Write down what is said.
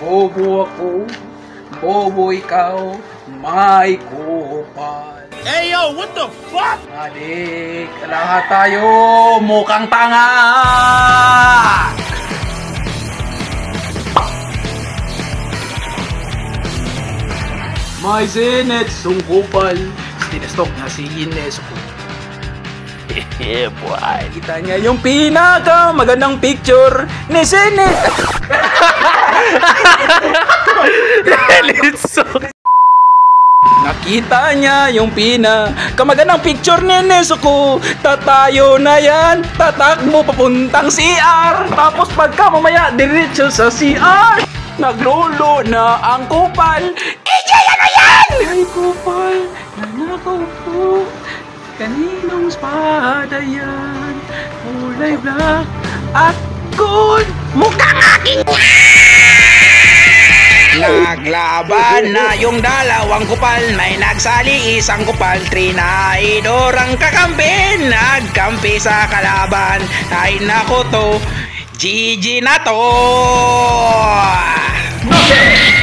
Bobo ako, bobo ikaw, may kupal. Hey yo, what the fuck? Adik, lahat tayo mukhang tanga! May sinet sungkupal. Tinastok na si Inesco. Yeah, boy. Kita niya yung pinaka magandang picture ni Sinet. Nakita niya yung pinakamagandang picture ni Nezuko. Tatayo na yan, tatakbo papuntang CR. Tapos pagka mamaya diretso sa CR, naglolo na ang kupal. EJ, ano yan? Ay kupal, nanakaw po. Kaninong espada yan? Kulay black at gold. Mukhang aking naglaban na yung dalawang kupal. May nagsali isang kupal. Trinaidor ang kakampi. Nagkampi sa kalaban. Ay nako to, GG na to. Okay.